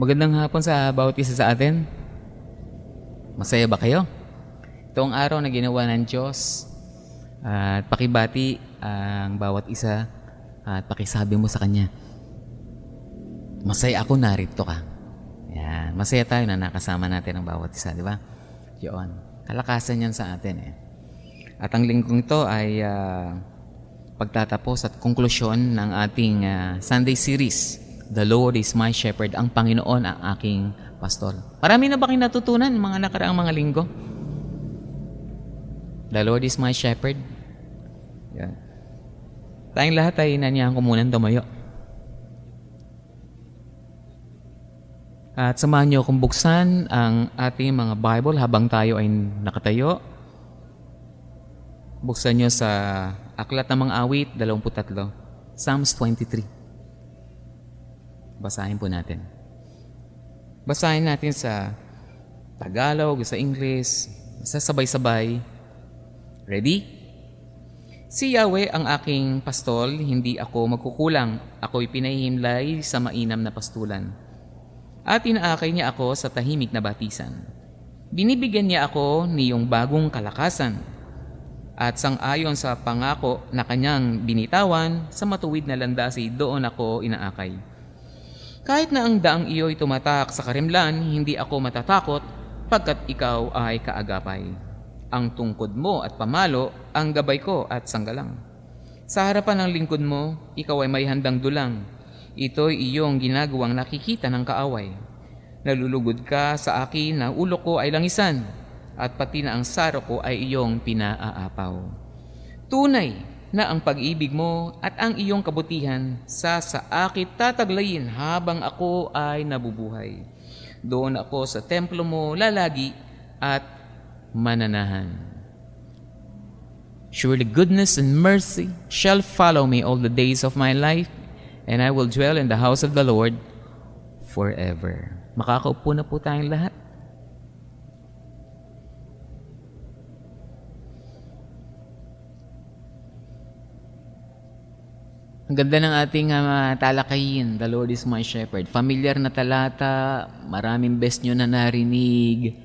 Magandang hapon sa bawat isa sa atin. Masaya ba kayo? Ito ang araw na ginawa ng Diyos. At pakibati ang bawat isa at pakisabi mo sa Kanya, masaya ako, narito ka. Yan. Masaya tayo na nakasama natin ang bawat isa, di ba? Yun. Kalakasan yan sa atin eh. At ang linggong ito ay pagtatapos at konklusyon ng ating Sunday series. The Lord is my shepherd. Ang Panginoon ang aking pastor. Marami na ba kayong natutunan mga nakaraang mga linggo? The Lord is my shepherd. Yan. Tayong lahat ay nanyahan ko munang tumayo. At samahan niyo akong buksan ang ating mga Bible habang tayo ay nakatayo. Buksan niyo sa Aklat ng Mga Awit, 23. Psalms 23. Basahin po natin. Basahin natin sa Tagalog, sa English, sa sabay-sabay. Ready? Si Yahweh ang aking pastol, hindi ako magkukulang. Ako'y pinahihimlay sa mainam na pastulan. At inaakay niya ako sa tahimik na batisan. Binibigyan niya ako niyong bagong kalakasan. At sang-ayon sa pangako na kanyang binitawan, sa matuwid na landasi doon ako inaakay. Kahit na ang daang iyo'y tumatak sa karimlan, hindi ako matatakot pagkat ikaw ay kaagapay. Ang tungkod mo at pamalo, ang gabay ko at sanggalang. Sa harapan ng lingkod mo, ikaw ay may handang dulang. Ito'y iyong ginagawang nakikita ng kaaway. Nalulugod ka sa akin na ulo ko ay langisan, at pati na ang saro ko ay iyong pinaaapaw. Tunay na ang pag-ibig mo at ang iyong kabutihan sa akit tataglayin habang ako ay nabubuhay. Doon ako sa templo mo lalagi at mananahan. Surely goodness and mercy shall follow me all the days of my life, and I will dwell in the house of the Lord forever. Makakaupo na po tayong lahat. Ang ganda ng ating talakayin, The Lord is my shepherd. Familiar na talata, maraming beses nyo na narinig.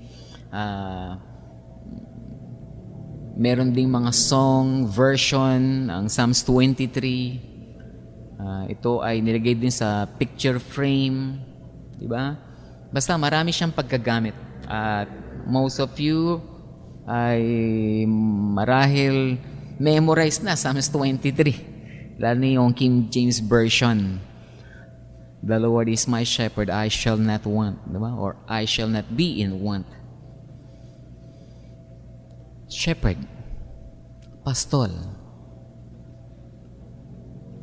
Meron ding mga song version, ang Psalms 23. Ito ay nilagay din sa picture frame. Diba? Basta marami siyang paggagamit. At most of you ay marahil memorize na Psalms 23. Lalo na yung King James Version. The Lord is my shepherd, I shall not want. Diba? Or I shall not be in want. Shepherd. Pastol.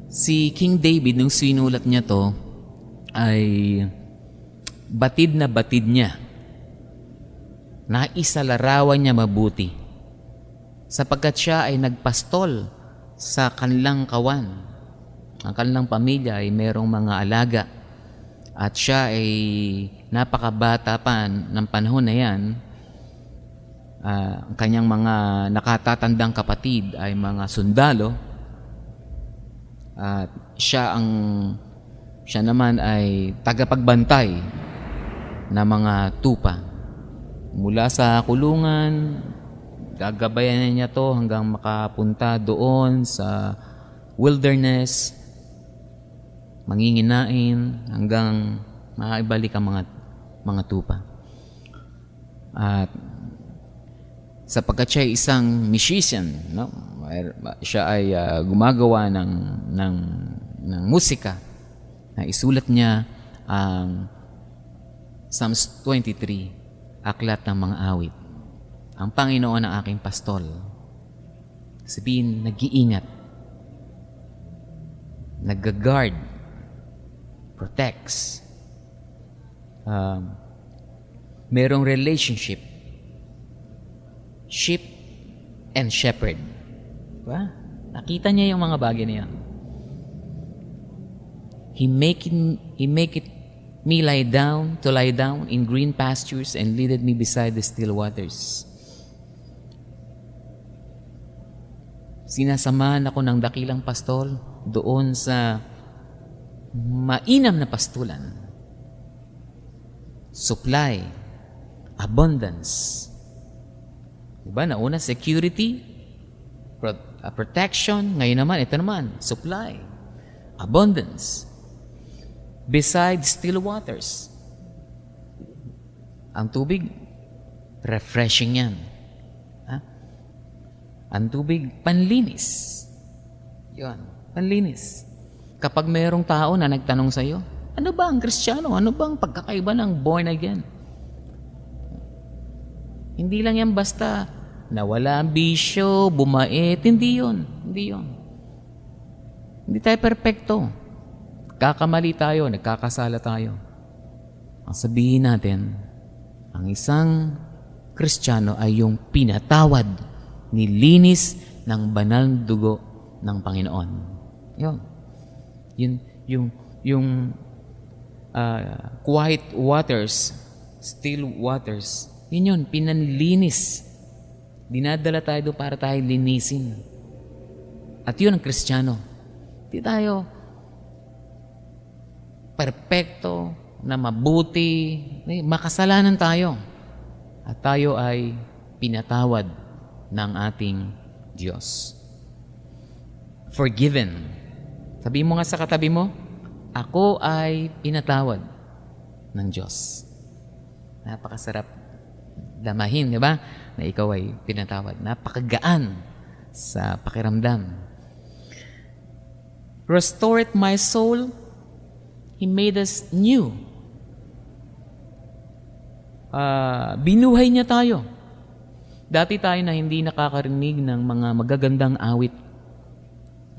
Si King David, nung sinulat niya to, ay batid na batid niya. Naisalarawan niya mabuti. Sapagkat siya ay nagpastol sa kanilang kawan. Ang kanilang pamilya ay merong mga alaga. At siya ay napakabata pa ng panahon na yan. Ang kanyang mga nakatatandang kapatid ay mga sundalo. At siya naman ay tagapagbantay ng mga tupa. Mula sa kulungan, gagabayan niya to hanggang makapunta doon sa wilderness, manginginain hanggang makibalik ang mga tupa. At sapagkat siya ay isang musician, no? Siya ay gumagawa ng musika, na isulat niya ang Psalms 23, aklat ng mga awit. Ang Panginoon ang aking pastol. Sabihin, nag-iingat, nag-guard, protects. Merong relationship. Sheep and shepherd. Diba? Nakita niya yung mga bagay na yan. He make it me lie down in green pastures and leaded me beside the still waters. Sinasamahan ako ng dakilang pastol doon sa mainam na pastulan. supply, abundance. Diba? Nauna, security, protection. Ngayon naman, ito naman, supply, abundance. Besides still waters. Ang tubig, refreshing yan. Ha? Ang tubig, panlinis. Yun, panlinis. Kapag mayroong tao na nagtanong sa iyo, ano ba ang Kristiyano? Ano bang pagkakaiba ng born again? Hindi lang yan basta nawala ang bisyo, bumait. Hindi yun. Hindi yun. Hindi tayo perpekto. Kakamali tayo, nagkakasala tayo. Ang sabihin natin, ang isang Kristiyano ay yung pinatawad, nilinis ng banal na dugo ng Panginoon. Yun. Yung quiet waters, still waters, yun, pinanlinis. Dinadala tayo doon para tayo linisin. At yun ang Kristiyano. Hindi tayo perpekto, na mabuti, makasalanan tayo. At tayo ay pinatawad ng ating Diyos. Forgiven. Sabi mo nga sa katabi mo, ako ay pinatawad ng Diyos. Napakasarap damahin, di ba? Na ikaw ay pinatawad. Napakagaan sa pakiramdam. Restored my soul. He made us new. Binuhay niya tayo. Dati tayo na hindi nakakarinig ng mga magagandang awit.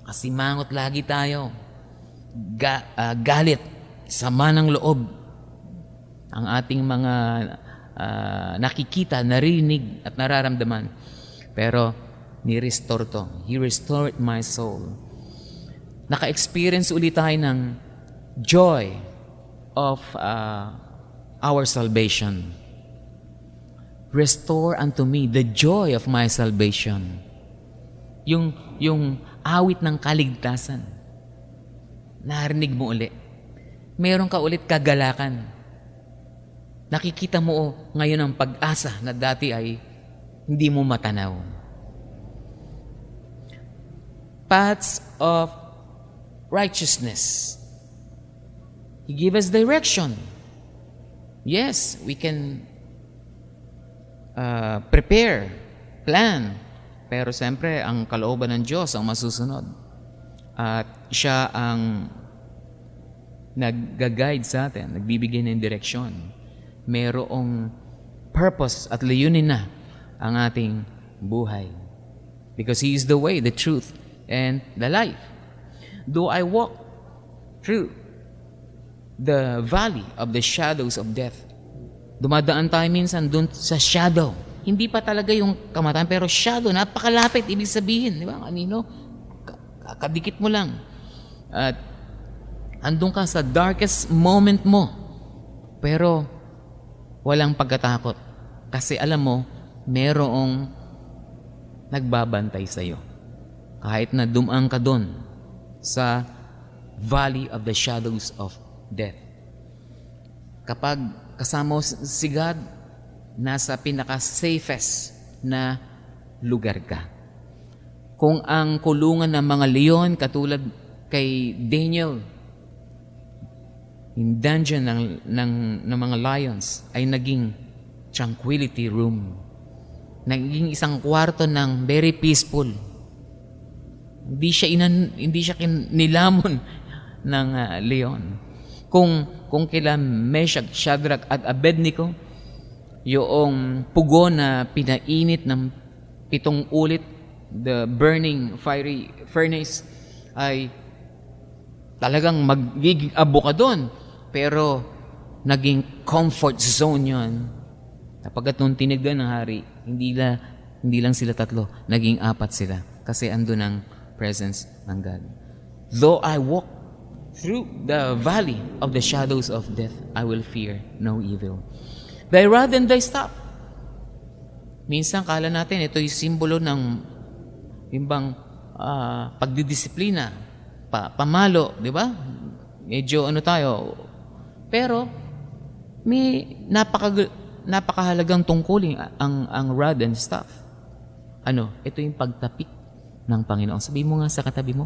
Kasimangot lagi tayo. Galit, sama ng loob. Ang ating mga nakikita, narinig at nararamdaman. Pero ni-restore to. He restored my soul. Naka-experience ulit tayo ng joy of our salvation. Restore unto me the joy of my salvation. Yung awit ng kaligtasan. Narinig mo ulit. Meron ka ulit kagalakan. Nakikita mo ngayon ang pag-asa na dati ay hindi mo matanaw. Paths of righteousness. He gave us direction. Yes, we can prepare, plan. Pero siyempre, ang kalooban ng Diyos ang masusunod. At siya ang nag-guide sa atin, nagbibigay ng direksyon. Merong purpose at layunin na ang ating buhay. Because He is the way, the truth, and the life. Though I walk through the valley of the shadows of death. Dumadaan tayo minsan dun sa shadow. Hindi pa talaga yung kamatayan, pero shadow, napakalapit, ibig sabihin. Di ba? Kanino? Kadikit mo lang. At andun ka sa darkest moment mo. Pero walang pagkatakot. Kasi alam mo, merong nagbabantay sa'yo. Kahit na dumaan ka dun sa valley of the shadows of death. Kapag kasama si God, nasa pinaka-safest na lugar ka. Kung ang kulungan ng mga leon, katulad kay Daniel, in dungeon ng mga lions, ay naging tranquility room. Naging isang kwarto ng very peaceful. Hindi siya nilamon ng leon. Kung kila Meshach, Shadrach at Abednego, yung pugo na pinainit ng 7 ulit, the burning fiery furnace, ay talagang magiging abo ka doon. Pero naging comfort zone yun. Kapag nung tinignan ng hari, hindi lang sila 3, naging 4 sila. Kasi andun ang presence ng God. Though I walk through the valley of the shadows of death, I will fear no evil. Thy rod and thy staff. Minsan kala natin ito yung simbolo ng imbang pagdidisiplina, pamalo, di ba? Medyo tayo. Pero may napakahalagang tungkulin ang rod and staff. Ano? Ito yung pagtapik ng Panginoon. Sabi mo nga sa katabi mo,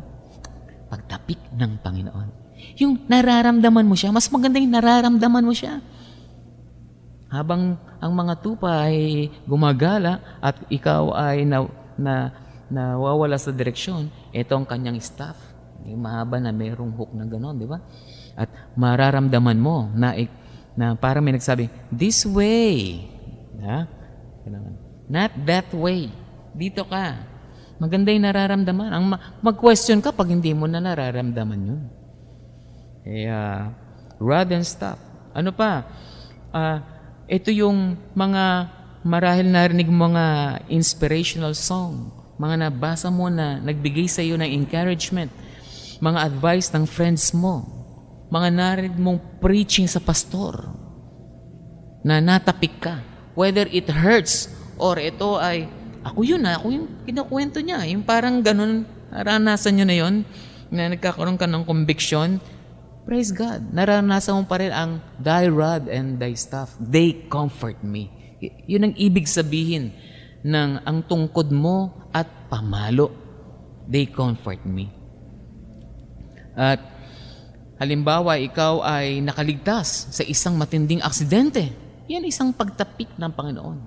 pagtapik ng Panginoon. Yung nararamdaman mo siya, mas maganda yung nararamdaman mo siya. Habang ang mga tupa ay gumagala at ikaw ay nawawala sa direksyon, ito ang kanyang staff. Yung mahaba na mayroong hook na gano'n, di ba? At mararamdaman mo na parang may nagsabi, this way. Ha? Not that way. Dito ka. Maganda yung nararamdaman. Mag-question ka pag hindi mo na nararamdaman yun. Rod and staff. Ano pa? Ito yung mga marahil narinig mga inspirational song. Mga nabasa mo na nagbigay sa iyo ng encouragement. Mga advice ng friends mo. Mga narinig mong preaching sa pastor na natapik ka. Whether it hurts or ito ay, ako yung kinukwento niya. Yung parang ganun, naranasan nyo na yun, na nagkakaroon ka ng conviction. Praise God. Naranasan mo pa rin ang thy rod and thy staff. They comfort me. Yun ang ibig sabihin ng ang tungkod mo at pamalo. They comfort me. At halimbawa, ikaw ay nakaligtas sa isang matinding aksidente. Yan isang pagtapik ng Panginoon.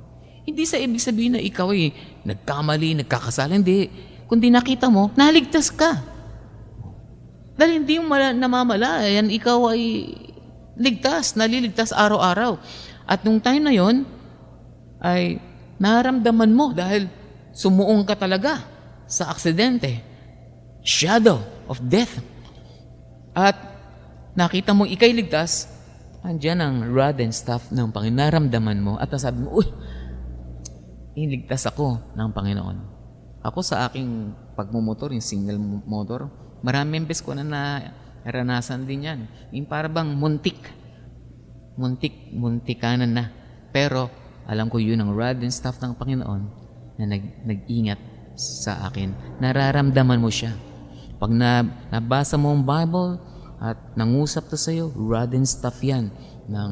Hindi sa ibig sabihin na ikaw ay nagkamali, nagkakasala. Hindi. Kundi nakita mo, naligtas ka. Dahil hindi mo namamalayan, ikaw ay ligtas, naliligtas araw-araw. At nung time na yon, ay naramdaman mo dahil sumuong ka talaga sa aksidente. Shadow of death. At nakita mo ikay ligtas, andyan ang rod and staff ng Panginoon. Naramdaman mo at nasabi mo, iligtas ako ng Panginoon. Ako sa aking pagmumotor, yung single motor, maraming beses ko na naranasan din yan. Yung parang muntikanan na. Pero alam ko yun ang rod and staff ng Panginoon na nag-ingat sa akin. Nararamdaman mo siya. Pag nabasa mo ang Bible, at nangusap to sa iyo, rod and staff yan ng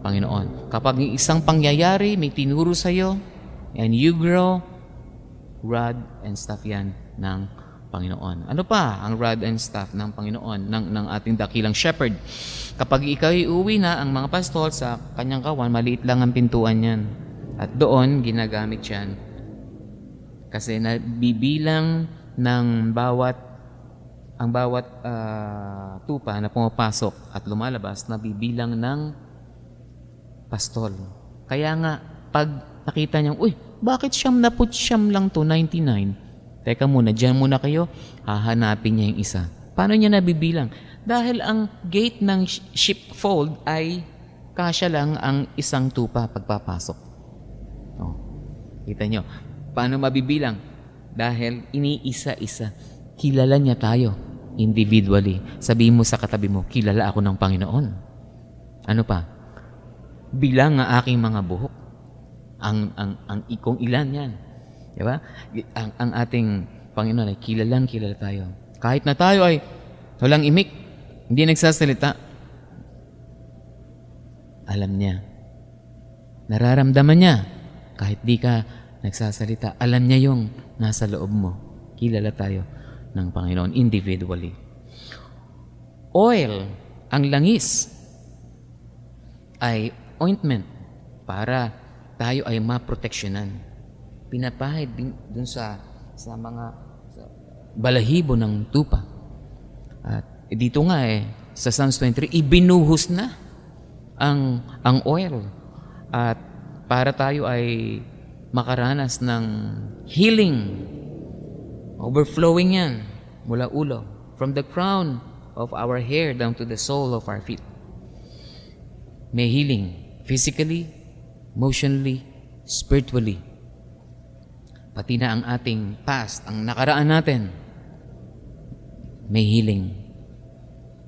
Panginoon. Kapag isang pangyayari, may tinuro sa iyo, and you grow, rod and staff yan ng Panginoon. Ano pa ang rod and staff ng Panginoon, ng ating dakilang shepherd? Kapag ikaw uuwi na, ang mga pastol sa kanyang kawan, maliit lang ang pintuan yan. At doon, ginagamit yan. Kasi nabibilang ng bawat tupa na pumapasok at lumalabas na bibilang ng pastol. Kaya nga, pag nakita niyang, bakit siyam na siyam lang to, 99? Teka muna, dyan muna kayo, hahanapin niya yung isa. Paano niya nabibilang? Dahil ang gate ng sheepfold ay kasya lang ang isang tupa pagpapasok. Kita niyo, paano mabibilang? Dahil iniisa-isa. Kilala niya tayo individually. Sabihin mo sa katabi mo, kilala ako ng Panginoon. Ano pa? Bilang ang aking mga buhok. Ang ikong ilan yan. Diba? Ang ating Panginoon ay kilala tayo. Kahit na tayo ay walang imik, hindi nagsasalita, alam niya. Nararamdaman niya. Kahit di ka nagsasalita, alam niya yung nasa loob mo. Kilala tayo ng Panginoon individually. Oil, ang langis, ay ointment para tayo ay maproteksyonan. Pinapahid dun sa mga balahibo ng tupa. At dito nga sa Psalms 23, ibinuhos na ang oil. At para tayo ay makaranas ng healing. Overflowing yan mula ulo. From the crown of our hair down to the sole of our feet. May healing. Physically, emotionally, spiritually. Pati na ang ating past, ang nakaraan natin. May healing.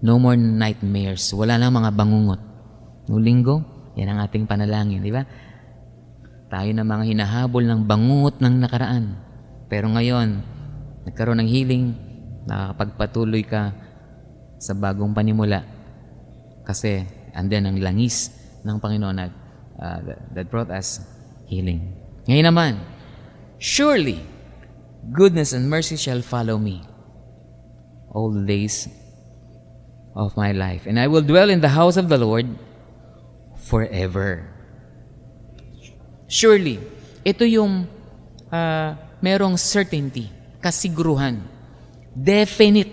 No more nightmares. Wala na mga bangungot. No linggo, yan ang ating panalangin, di ba? Tayo na mga hinahabol ng bangungot ng nakaraan. Pero ngayon, nagkaroon ng healing, nakakapagpatuloy ka sa bagong panimula. Kasi andyan ang langis ng Panginoon that brought us healing. Ngayon naman, surely, goodness and mercy shall follow me all the days of my life, and I will dwell in the house of the Lord forever. Surely, ito yung merong certainty, kasiguruhan, definite,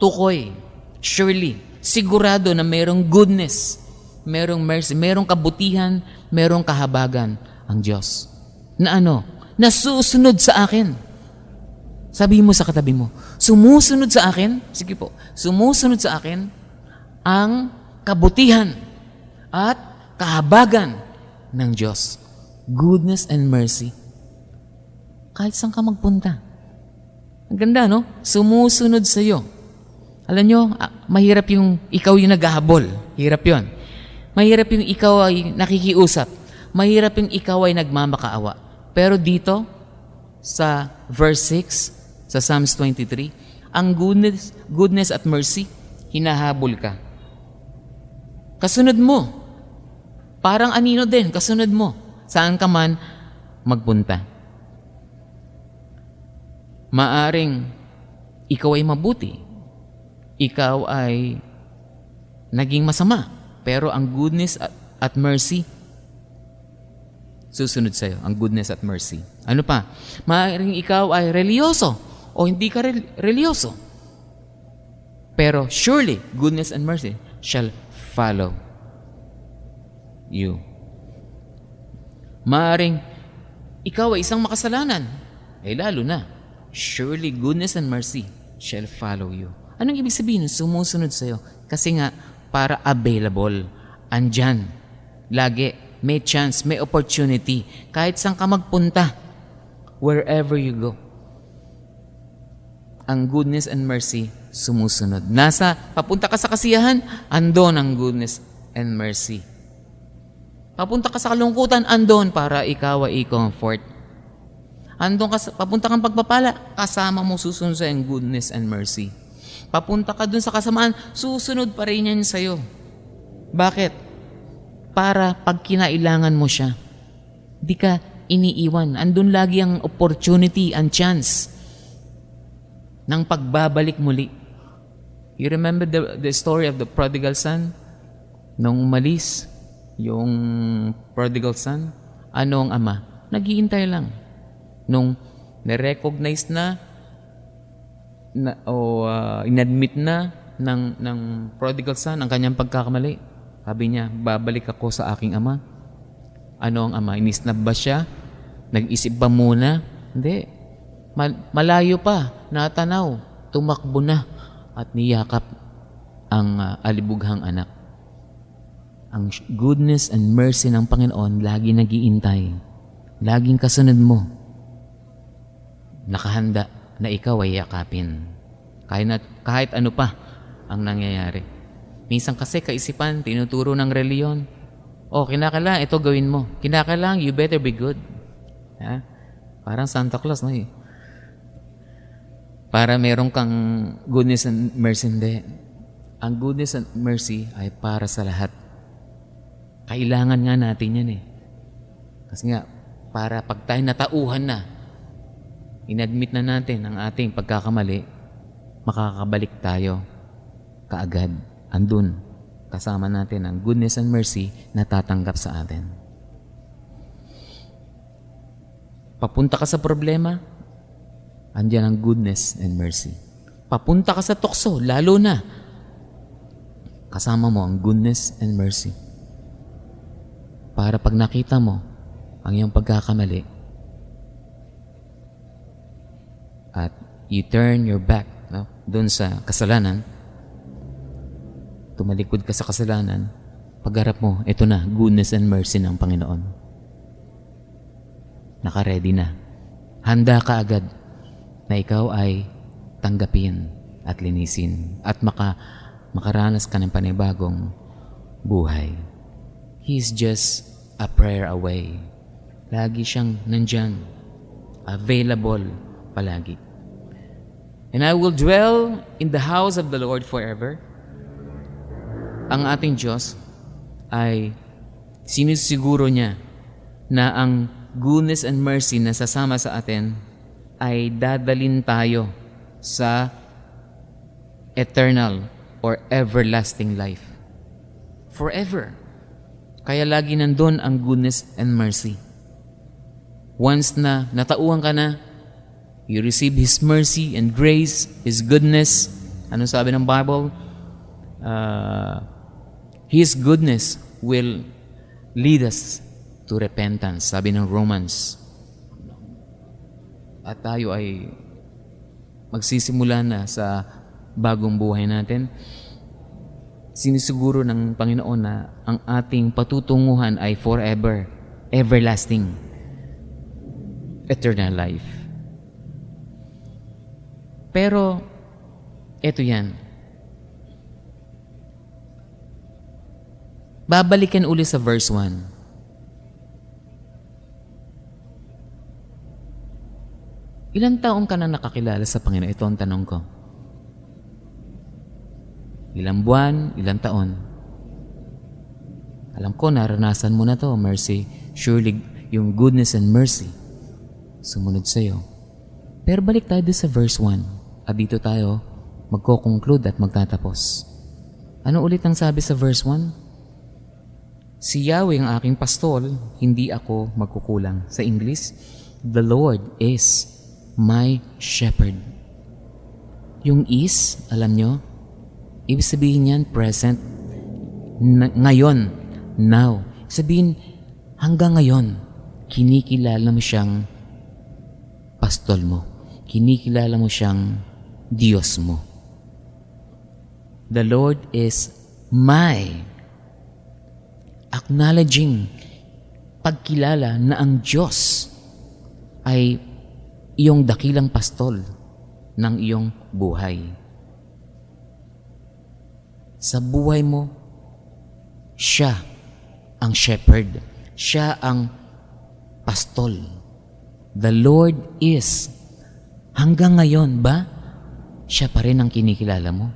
tukoy, surely, sigurado na merong goodness, merong mercy, merong kabutihan, merong kahabagan ang Diyos. Na ano? Nasusunod sa akin. Sabi mo sa katabi mo, sumusunod sa akin, sige po, sumusunod sa akin ang kabutihan at kahabagan ng Diyos. Goodness and mercy. Kahit saan ka magpunta. Ang ganda, no? Sumusunod sa iyo. Alam nyo, mahirap yung ikaw yung naghahabol. Hirap yon. Mahirap yung ikaw ay nakikiusap. Mahirap yung ikaw ay nagmamakaawa. Pero dito, sa verse 6, sa Psalms 23, ang goodness at mercy, hinahabol ka. Kasunod mo. Parang anino din, kasunod mo. Saan ka man magpunta. Maaring ikaw ay mabuti. Ikaw ay naging masama. Pero ang goodness at mercy, susunod sa'yo. Ang goodness at mercy. Ano pa? Maaring ikaw ay reliyoso o hindi ka reliyoso. Pero surely, goodness and mercy shall follow you. Maaring ikaw ay isang makasalanan. Lalo na. Surely, goodness and mercy shall follow you. Anong ibig sabihin? Sumusunod sa'yo. Kasi nga, para available. Andyan. Lagi. May chance, may opportunity. Kahit saan ka magpunta. Wherever you go. Ang goodness and mercy, sumusunod. Papunta ka sa kasiyahan, andon ang goodness and mercy. Papunta ka sa kalungkutan, andon para ikaw ay i-comfort. Papunta kang pagpapala, kasama mo susunod sa yung goodness and mercy. Papunta ka dun sa kasamaan, susunod pa rin yan sa'yo. Bakit? Para pag kinailangan mo siya, di ka iniiwan. Andun lagi ang opportunity, ang chance ng pagbabalik muli. You remember the story of the prodigal son? Nung umalis, yung prodigal son, ano ang ama? Naghihintay lang. Nung na-recognize inadmit na ng prodigal son ang kanyang pagkakamali. Sabi niya, babalik ako sa aking ama. Ano ang ama? Inisnab ba siya? Nag-isip ba muna? Hindi. Malayo pa, natanaw, tumakbo na at niyakap ang alibughang anak. Ang goodness and mercy ng Panginoon lagi nag-iintay. Laging kasunod mo. Nakahanda na ikaw ay yakapin. Kahit ano pa ang nangyayari. Minsan kasi kaisipan, tinuturo ng reliyon. Kinakailangan, ito gawin mo. Kinakailangan, you better be good. Ha? Parang Santa Claus, no? Para meron kang goodness and mercy, hindi. Ang goodness and mercy ay para sa lahat. Kailangan nga natin yan Kasi nga, para pag tayo natauhan na, inadmit na natin ang ating pagkakamali, makakabalik tayo kaagad. Andun, kasama natin ang goodness and mercy na tatanggap sa atin. Papunta ka sa problema, andyan ang goodness and mercy. Papunta ka sa tukso, lalo na, kasama mo ang goodness and mercy. Para pag nakita mo ang iyong pagkakamali, at you turn your back doon sa kasalanan, tumalikod ka sa kasalanan, pagharap mo, ito na, goodness and mercy ng Panginoon. Naka-ready na. Handa ka agad na ikaw ay tanggapin at linisin at makaranas ka ng panibagong buhay. He's just a prayer away. Lagi siyang nandyan, available palagi. And I will dwell in the house of the Lord forever. Ang ating Diyos ay sinisiguro niya na ang goodness and mercy na sasama sa atin ay dadalin tayo sa eternal or everlasting life. Forever. Kaya lagi nandun ang goodness and mercy. Once na natauhan ka na, you receive His mercy and grace, His goodness. Ano sabi ng Bible? His goodness will lead us to repentance, sabi ng Romans. At tayo ay magsisimula na sa bagong buhay natin. Sinisiguro ng Panginoon na ang ating patutunguhan ay forever, everlasting, eternal life. Pero, eto yan. Babalikan uli sa verse 1. Ilang taon ka na nakakilala sa Panginoon? Ito ang tanong ko. Ilang buwan, ilang taon? Alam ko, naranasan mo na to, mercy. Surely, yung goodness and mercy sumunod sa'yo. Pero balik tayo sa verse 1. At dito tayo magko-conclude at magtatapos. Ano ulit ang sabi sa verse 1? Si Yahweh ang aking pastol, hindi ako magkukulang. Sa English, the Lord is my shepherd. Yung is, alam nyo, ibig sabihin yan, present. Ngayon, now. Sabihin, hanggang ngayon, kinikilala mo siyang pastol mo. Kinikilala mo siyang Diyos mo. The Lord is my. Acknowledging, pagkilala na ang Diyos ay iyong dakilang pastol ng iyong buhay. Sa buhay mo, siya ang shepherd. Siya ang pastol. The Lord is. Hanggang ngayon ba, siya pa rin ang kinikilala mo?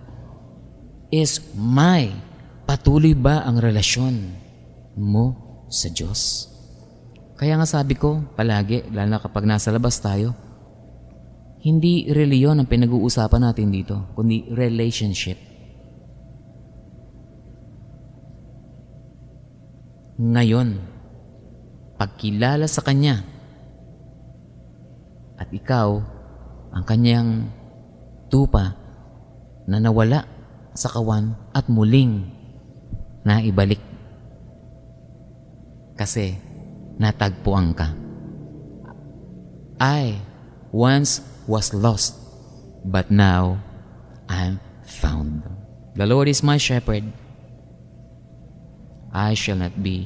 Is my. Patuloy ba ang relasyon mo sa Diyos? Kaya nga sabi ko, palagi, lalo na kapag nasa labas tayo, hindi reliyon ang pinag-uusapan natin dito, kundi relationship. Ngayon, pagkilala sa Kanya at ikaw ang Kanyang tupa na nawala sa kawan at muling naibalik kasi natagpuan ka. I once was lost, but now I'm found. The Lord is my shepherd. I shall not be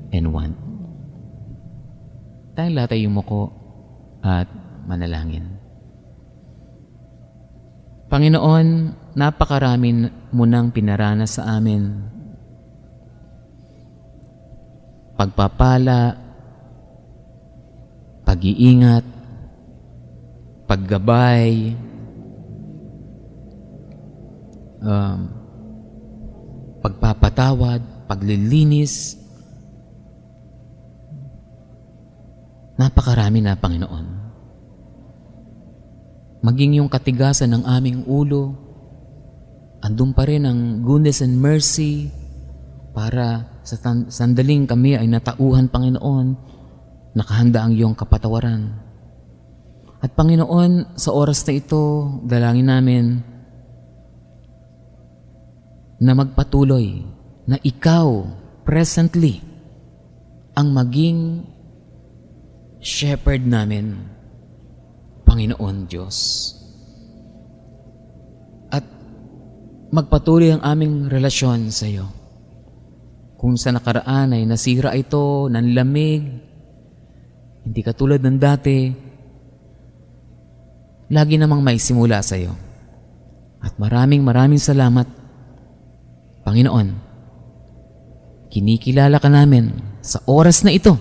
in want. Tayong latay mo ko at manalangin. Panginoon, napakarami mo nang pinaranas sa amin. Pagpapala, pag-iingat, paggabay, pagpapatawad, paglilinis. Napakarami na, Panginoon. Maging yung katigasan ng aming ulo, andun pa rin ang goodness and mercy para sa sandaling kami ay natauhan, Panginoon, nakahanda ang iyong kapatawaran. At Panginoon, sa oras na ito, dalangin namin na magpatuloy na ikaw, presently, ang maging shepherd namin, Panginoon Diyos. At magpatuloy ang aming relasyon sa iyo. Kung sa nakaraan ay nasira ito, nanlamig, hindi katulad ng dati, lagi namang may simula sa iyo. At maraming salamat, Panginoon. Kinikilala ka namin sa oras na ito,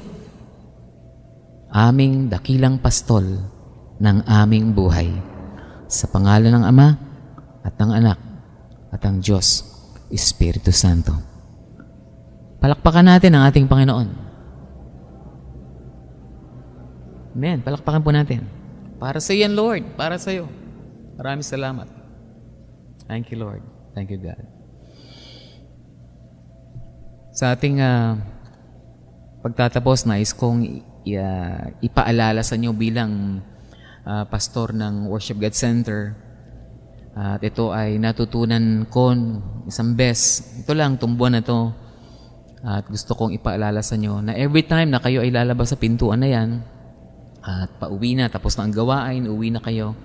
aming dakilang pastol ng aming buhay. Sa pangalan ng Ama at ng Anak at ng Diyos, Espiritu Santo. Palakpakan natin ang ating Panginoon. Amen. Palakpakan po natin. Para sa yan, Lord. Para sa iyo. Maraming salamat. Thank you, Lord. Thank you, God. Sa ating pagtatapos, nais kong ipaalala sa inyo bilang pastor ng Worship God Center. At ito ay natutunan ko isang beses. Ito lang, itong buwan na ito. At gusto kong ipaalala sa inyo na every time na kayo ay lalabas sa pintuan na yan, at pauwi na, tapos na ang gawain, uwi na kayo,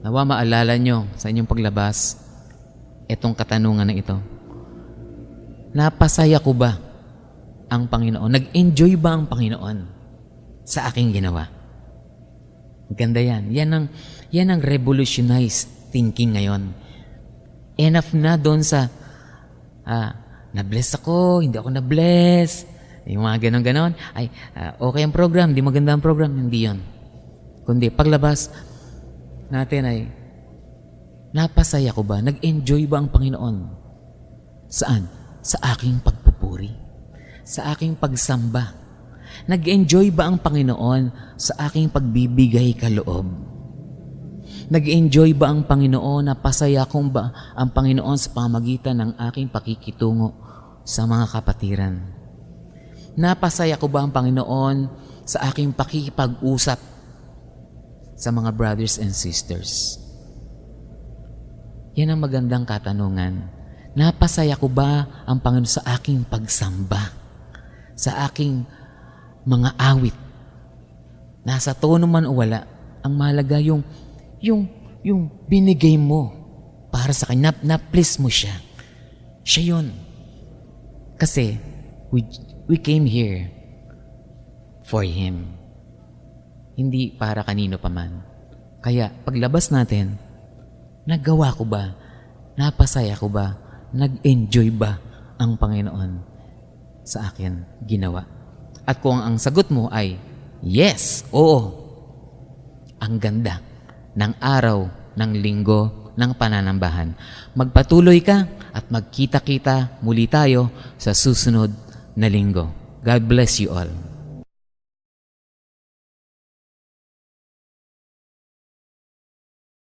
nawa maalala nyo sa inyong paglabas itong katanungan na ito. Napasaya ko ba ang Panginoon? Nag-enjoy ba ang Panginoon sa aking ginawa? Ganda yan. Yan ang revolutionized thinking ngayon. Enough na doon sa na-bless ako, hindi ako na-bless. Yung mga ganon-ganon. Ay, okay ang program, di maganda ang program. Hindi yun. Kundi paglabas natin ay, napasaya ko ba? Nag-enjoy ba ang Panginoon? Saan? Sa aking pagpupuri. Sa aking pagsamba. Nag-enjoy ba ang Panginoon sa aking pagbibigay kaloob? Nag-enjoy ba ang Panginoon? Napasaya kong ba ang Panginoon sa pamagitan ng aking pakikitungo sa mga kapatiran? Napasaya ko ba ang Panginoon sa aking pakikipag-usap sa mga brothers and sisters? Yan ang magandang katanungan. Napasaya ko ba ang Panginoon sa aking pagsamba? Sa aking mga awit? Nasa tono man o wala, ang mahalaga yung binigay mo para sa kanya, na-please mo siya. Siya yun. Kasi, we came here for Him. Hindi para kanino pa man. Kaya, paglabas natin, nagawa ko ba? Napasaya ko ba? Nag-enjoy ba ang Panginoon sa akin ginawa? At kung ang sagot mo ay, yes, oo, ang ganda ng araw, ng linggo, ng pananambahan. Magpatuloy ka at magkita-kita muli tayo sa susunod na linggo. God bless you all.